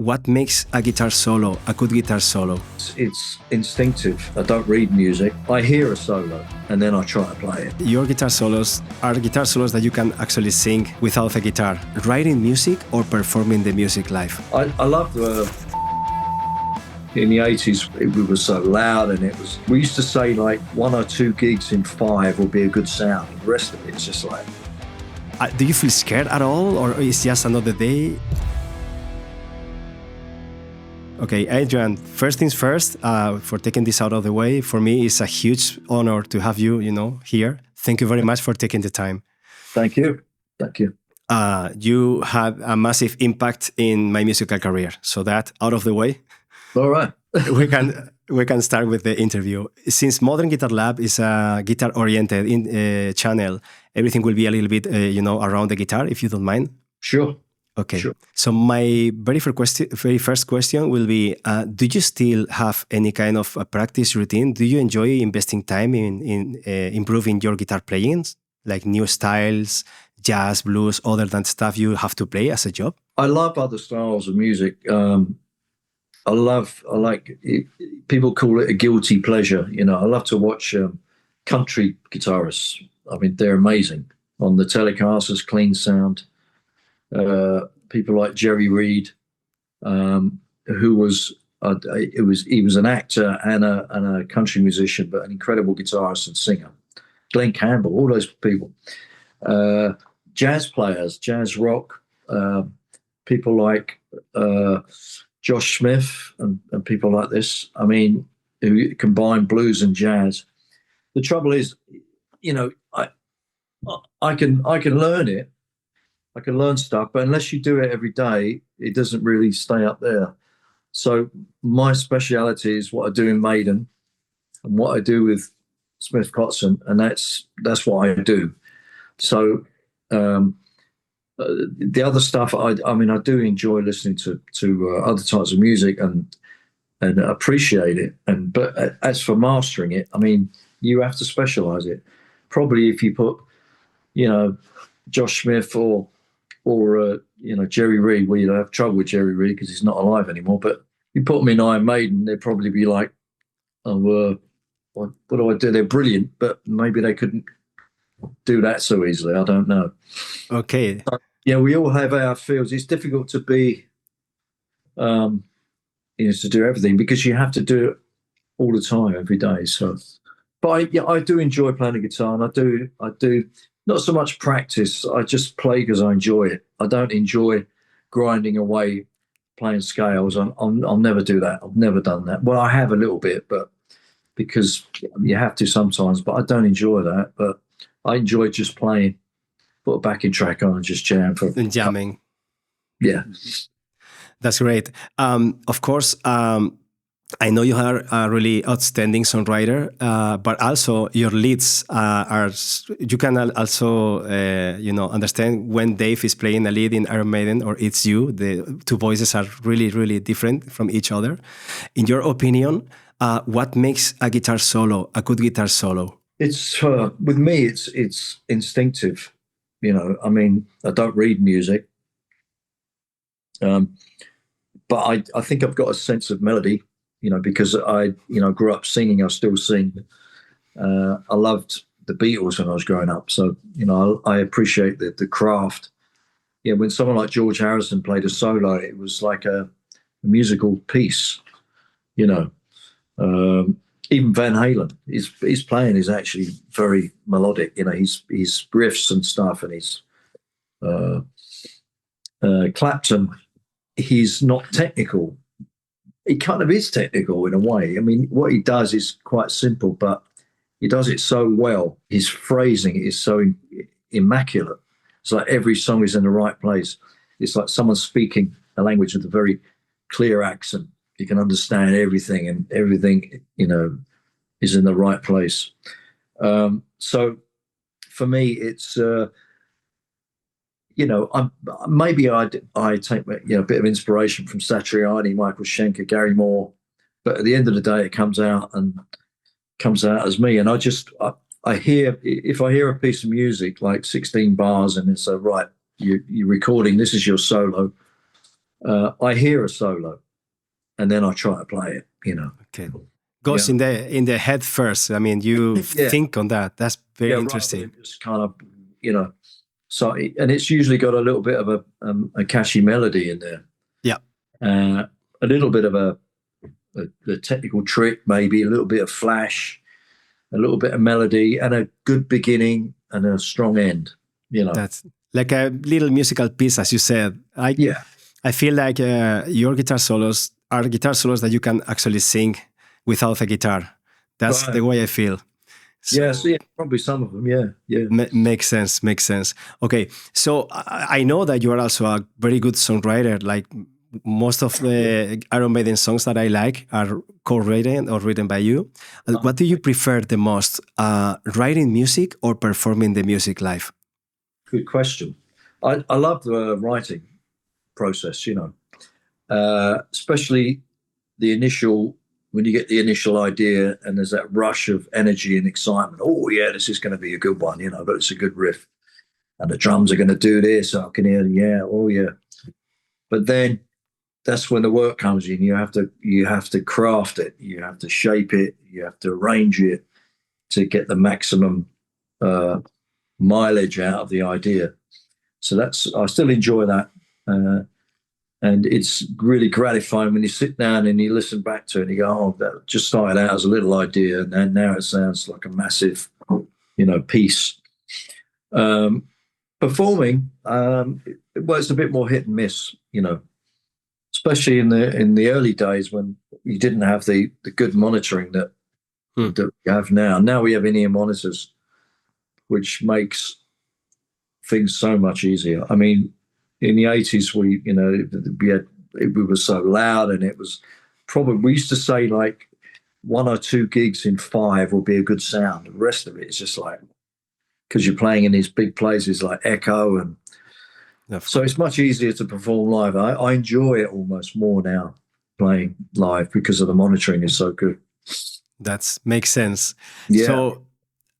What makes a guitar solo a good guitar solo? It's instinctive. I don't read music. I hear a solo and then I try to play it. Your guitar solos are guitar solos that you can actually sing without a guitar. Writing music or performing the music live? I love in the 80s, it was so loud and we used to say like 1 or 2 gigs in 5 will be a good sound. The rest of it's just like... do you feel scared at all, or is just another day? Okay, Adrian, first things first, for taking this out of the way, for me, it's a huge honor to have you, here. Thank you very much for taking the time. Thank you. Thank you. You had a massive impact in my musical career. So that out of the way. All right. we can start with the interview. Since Modern Guitar Lab is a guitar-oriented channel, everything will be a little bit, around the guitar, if you don't mind. Sure. Okay. Sure. So my very first question will be, do you still have any kind of a practice routine? Do you enjoy investing time in improving your guitar playing, like new styles, jazz, blues, other than stuff you have to play as a job? I love other styles of music. I like people call it a guilty pleasure. I love to watch country guitarists. I mean, they're amazing on the Telecasters, clean sound. People like Jerry Reed, who was he was an actor and a country musician, but an incredible guitarist and singer. Glenn Campbell, all those people. Jazz players, jazz rock, people like Josh Smith and people like this. I mean, who combine blues and jazz. The trouble is, I can learn it. I can learn stuff, but unless you do it every day, it doesn't really stay up there. So my speciality is what I do in Maiden and what I do with Smith Kotzen, and that's what I do. So the other stuff, I do enjoy listening to other types of music and appreciate it. But as for mastering it, I mean, you have to specialize it. Probably if you put, Josh Smith or Jerry Reed, well, you'll have trouble with Jerry Reed because he's not alive anymore. But you put them in Iron Maiden, they'd probably be like, "Oh, what do I do?" They're brilliant, but maybe they couldn't do that so easily. I don't know. Okay. We all have our fields. It's difficult to be, to do everything because you have to do it all the time, every day. So, but I do enjoy playing the guitar, and I do. Not so much practice. I just play because I enjoy it. I don't enjoy grinding away playing scales. I'll never do that. I've never done that. Well, I have a little bit, but because you have to sometimes. But I don't enjoy that. But I enjoy just playing. Put a backing track on and just jam for and jamming. Yeah, that's great. Of course. I know you are a really outstanding songwriter, but also your leads are. You can also, understand when Dave is playing a lead in Iron Maiden or it's you. The two voices are really, really different from each other. In your opinion, what makes a guitar solo a good guitar solo? It's with me. It's instinctive. I don't read music, but I think I've got a sense of melody. Because I grew up singing, I still sing. I loved the Beatles when I was growing up. So, I appreciate the craft. When someone like George Harrison played a solo, it was like a musical piece, Even Van Halen, his playing is actually very melodic. His riffs and stuff, and his Clapton, he's not technical. He kind of is technical in a way. I mean, what he does is quite simple, but he does it so well. His phrasing is so immaculate. It's like every song is in the right place. It's like someone speaking a language with a very clear accent. You can understand everything, and everything, is in the right place. So for me, it's, maybe I take a bit of inspiration from Satriani, Michael Schenker, Gary Moore, but at the end of the day, it comes out as me. And I hear, if I hear a piece of music like 16 bars and it's right, you're recording, this is your solo. I hear a solo, and then I try to play it. Okay. Goes in the head first. I mean, you think on that. That's very interesting. Just kind of, so, and it's usually got a little bit of a catchy melody in there. Yeah. A little bit of a technical trick, maybe a little bit of flash, a little bit of melody, and a good beginning and a strong end. That's like a little musical piece, as you said. I feel like your guitar solos are guitar solos that you can actually sing without a guitar. That's the way I feel. So, probably some of them. Yeah. Makes sense. Okay, so I know that you are also a very good songwriter. Like most of the Iron Maiden songs that I like are co-written or written by you. What do you prefer the most, writing music or performing the music live? Good question. I love the writing process, especially when you get the initial idea and there's that rush of energy and excitement. Oh yeah, this is going to be a good one, but it's a good riff and the drums are going to do this. I can hear, But then that's when the work comes in. You have to craft it. You have to shape it. You have to arrange it to get the maximum mileage out of the idea. So I still enjoy that. And it's really gratifying when you sit down and you listen back to it and you go, oh, that just started out as a little idea and now it sounds like a massive, piece. Performing, it's a bit more hit and miss, especially in the early days when you didn't have the good monitoring that we have now. Now we have in-ear monitors, which makes things so much easier. I mean, in the 80s, we were so loud, and it was we used to say like 1 or 2 gigs in 5 will be a good sound. The rest of it is just like, because you're playing in these big places like echo, and so it's much easier to perform live. I enjoy it almost more now playing live because of the monitoring is so good. That makes sense. Yeah. So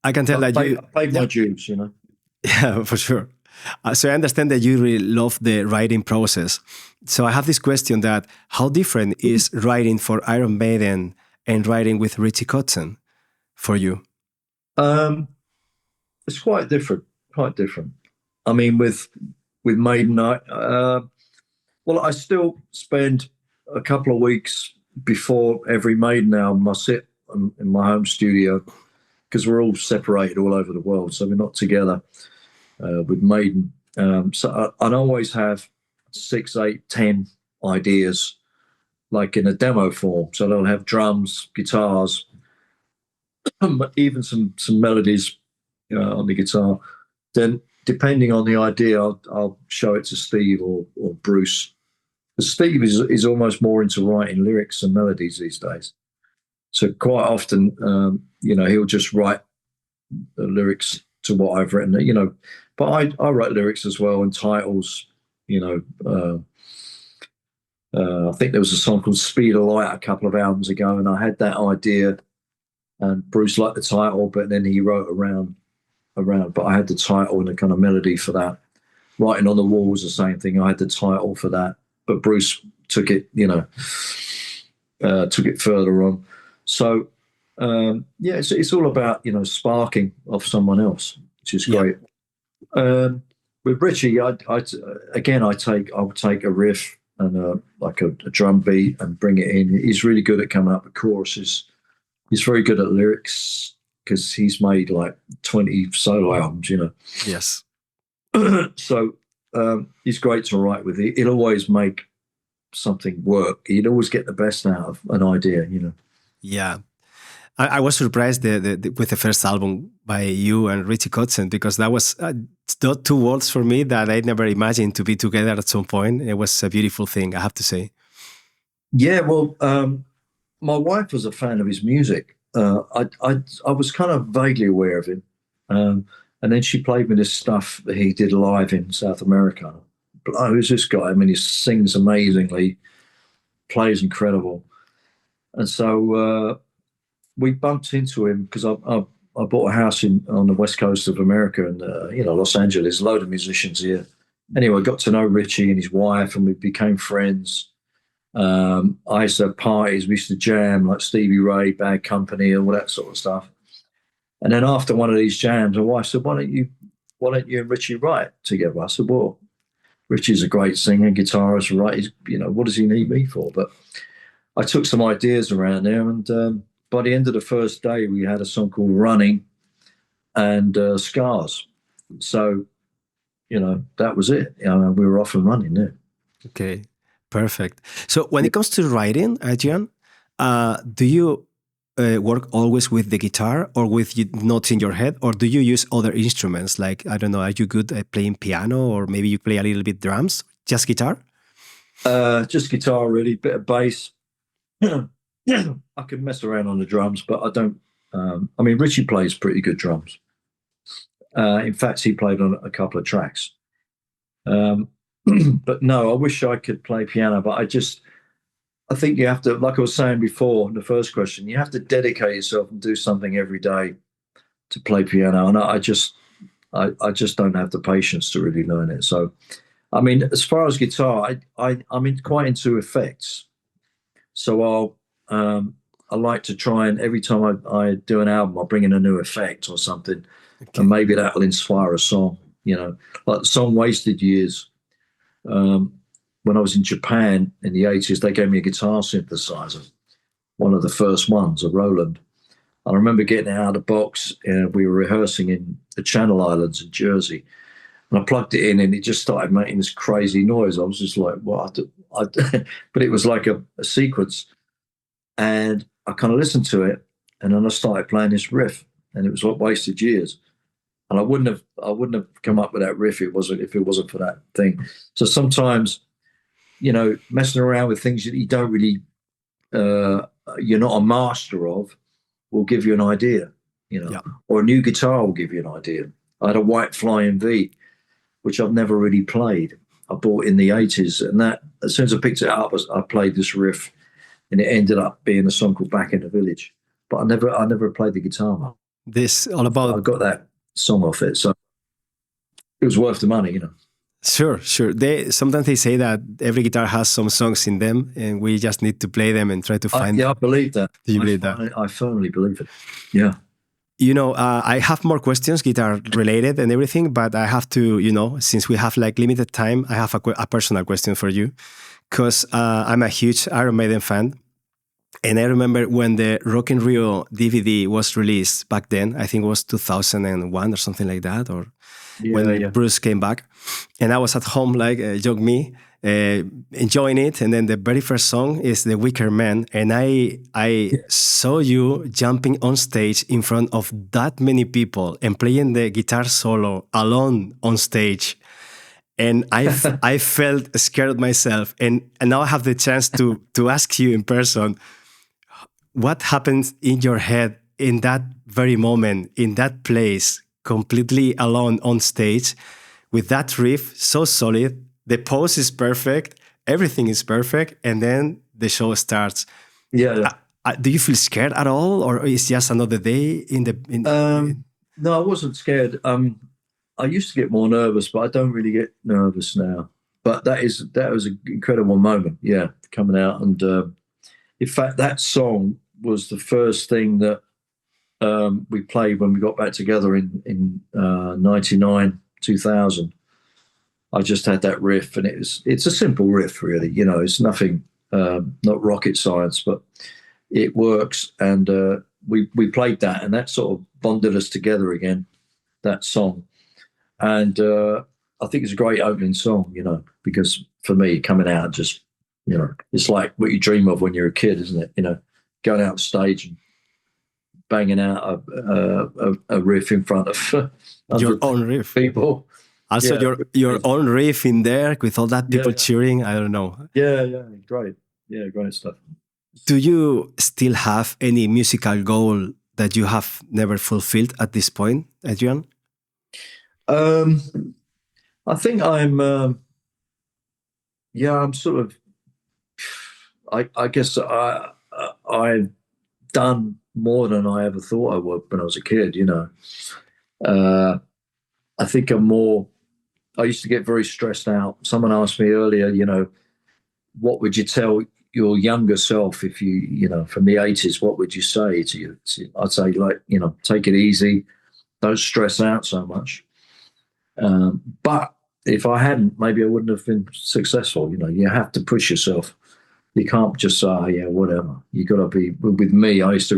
I can tell I paid my dues, Yeah, for sure. So I understand that you really love the writing process. So I have this question that how different is writing for Iron Maiden and writing with Richie Kotzen for you? It's quite different. I mean, with Maiden, I still spend a couple of weeks before every Maiden album. I sit in my home studio because we're all separated all over the world, so we're not together. With Maiden, so I'd always have 6, 8, 10 ideas, like in a demo form. So they'll have drums, guitars, even some melodies on the guitar. Then, depending on the idea, I'll show it to Steve or Bruce. But Steve is almost more into writing lyrics and melodies these days. So quite often, he'll just write the lyrics to what I've written, But I write lyrics as well and titles, I think there was a song called Speed of Light a couple of albums ago, and I had that idea and Bruce liked the title, but then he wrote around, but I had the title and the kind of melody for that. Writing on the Wall was the same thing. I had the title for that, but Bruce took it, took it further on. So, it's all about, sparking off someone else, which is great. With Richie, I would take a riff and a drum beat and bring it in. He's really good at coming up with choruses. He's very good at lyrics because he's made like 20 solo albums, Yes. So he's great to write with. He'll always make something work. He'd always get the best out of an idea, Yeah. I was surprised with the first album by you and Richie Kotzen, because that was not 2 worlds for me that I never imagined to be together at some point. It was a beautiful thing, I have to say. Yeah, well, my wife was a fan of his music. I was kind of vaguely aware of him. And then she played me this stuff that he did live in South America. Who's this guy? I mean, he sings amazingly, plays incredible. And so we bumped into him because I bought a house on the west coast of America, and Los Angeles. A load of musicians here, anyway, I got to know Richie and his wife, and we became friends. I used to have parties. We used to jam like Stevie Ray, Bad Company, all that sort of stuff. And then after one of these jams, my wife said, why don't you and Richie write together?" I said, "Well, Richie's a great singer, guitarist, right? What does he need me for?" But I took some ideas around there, and by the end of the first day, we had a song called "Running" and "Scars." So, that was it. We were off and running there. Okay, perfect. So when it comes to writing, Adrian, do you work always with the guitar or with notes in your head, or do you use other instruments? Like, I don't know, are you good at playing piano, or maybe you play a little bit drums? Just guitar? Just guitar, really. Bit of bass. I can mess around on the drums, but I don't. Richie plays pretty good drums. In fact, he played on a couple of tracks. But no, I wish I could play piano, but I think you have to, like I was saying before in the first question, you have to dedicate yourself and do something every day to play piano. And I just don't have the patience to really learn it. So, as far as guitar, I'm quite into effects. So I like to try, and every time I do an album, I'll bring in a new effect or something. Okay. And maybe that'll inspire a song, like the song "Wasted Years." When I was in Japan in the 80s, they gave me a guitar synthesizer, one of the first ones, a Roland. I remember getting it out of the box, and we were rehearsing in the Channel Islands in Jersey. And I plugged it in, and it just started making this crazy noise. I was just like, what? But it was like a sequence. And I kind of listened to it, and then I started playing this riff, and it was like "Wasted Years." And I wouldn't have come up with that riff if it wasn't for that thing. So sometimes, messing around with things that you don't really, you're not a master of, will give you an idea, yeah. Or a new guitar will give you an idea. I had a white Flying V, which I've never really played. I bought in the 80s, and that, as soon as I picked it up, I played this riff, and it ended up being a song called "Back in the Village." But I never played the guitar. This all about. I got that song off it, so it was worth the money. Sure. Sometimes they say that every guitar has some songs in them, and we just need to play them and try to find. I believe that. Do you believe that? I firmly believe it. Yeah. I have more questions, guitar related and everything, but I have to, since we have like limited time, I have a personal question for you, because I'm a huge Iron Maiden fan. And I remember when the Rock in Rio DVD was released back then, I think it was 2001 or something like that, or when Bruce came back. And I was at home, like, joke me, enjoying it. And then the very first song is The Wicker Man. And I saw you jumping on stage in front of that many people and playing the guitar solo alone on stage. And I felt scared myself. And now I have the chance to ask you in person, what happens in your head in that very moment, in that place, completely alone on stage, with that riff so solid, the pose is perfect, everything is perfect, and then the show starts. Yeah. Do you feel scared at all, or is just another day No, I wasn't scared. I used to get more nervous, but I don't really get nervous now. But that was an incredible moment, coming out. And in fact, that song was the first thing that we played when we got back together in 99, 2000. I just had that riff, and it's a simple riff, really. It's nothing, not rocket science, but it works. And we played that, and that sort of bonded us together again, that song. And I think it's a great opening song, because for me, coming out, just, it's like what you dream of when you're a kid, isn't it? Going out on stage and banging out a riff in front of your own riff people. Also, your own riff in there with all that people cheering. I don't know. Yeah, great. Yeah, great stuff. Do you still have any musical goal that you have never fulfilled at this point, Adrian? I think I'm sort of, I guess I've done more than I ever thought I would when I was a kid, I think I'm more I used to get very stressed out. Someone asked me earlier, what would you tell your younger self if from the 80s, what would you say to you? I'd say, take it easy. Don't stress out so much. But if I hadn't, maybe I wouldn't have been successful. You have to push yourself. You can't just say, oh, yeah, whatever. You got to be, with me, I was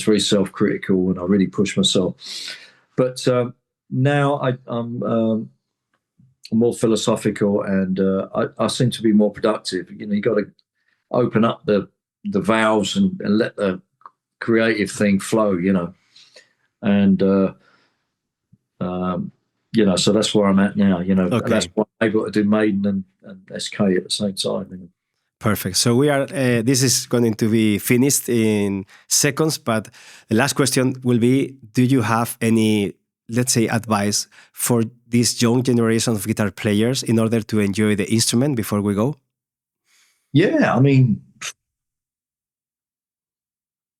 very self-critical and I really pushed myself. But now I'm more philosophical and I seem to be more productive. You got to open up the valves and let the creative thing flow, and so that's where I'm at now. Okay. That's why I'm able to do Maiden and SK at the same time. Perfect. So we are. This is going to be finished in seconds, but the last question will be: do you have any, let's say, advice for this young generation of guitar players in order to enjoy the instrument before we go? Yeah, I mean,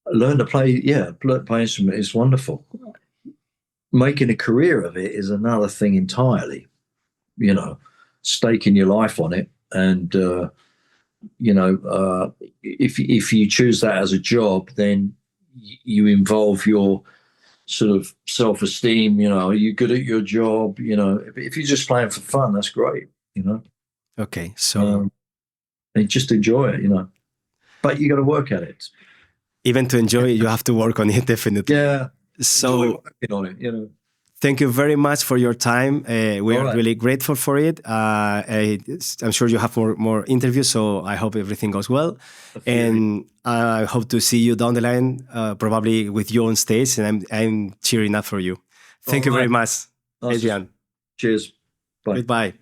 learn to play. Yeah, learn to play instrument is wonderful. Making a career of it is another thing entirely. Staking your life on it, and if you choose that as a job, then you involve your sort of self-esteem. Are you good at your job? If you're just playing for fun, that's great. Okay, so and just enjoy it. But you got to work at it. Even to enjoy it, you have to work on it, definitely. Yeah. So working on it. Thank you very much for your time. We are really grateful for it. I'm sure you have more interviews, so I hope everything goes well. And I hope to see you down the line, probably with you on stage, and I'm cheering up for you. Thank you very much, Adrian. Cheers. Bye. Goodbye.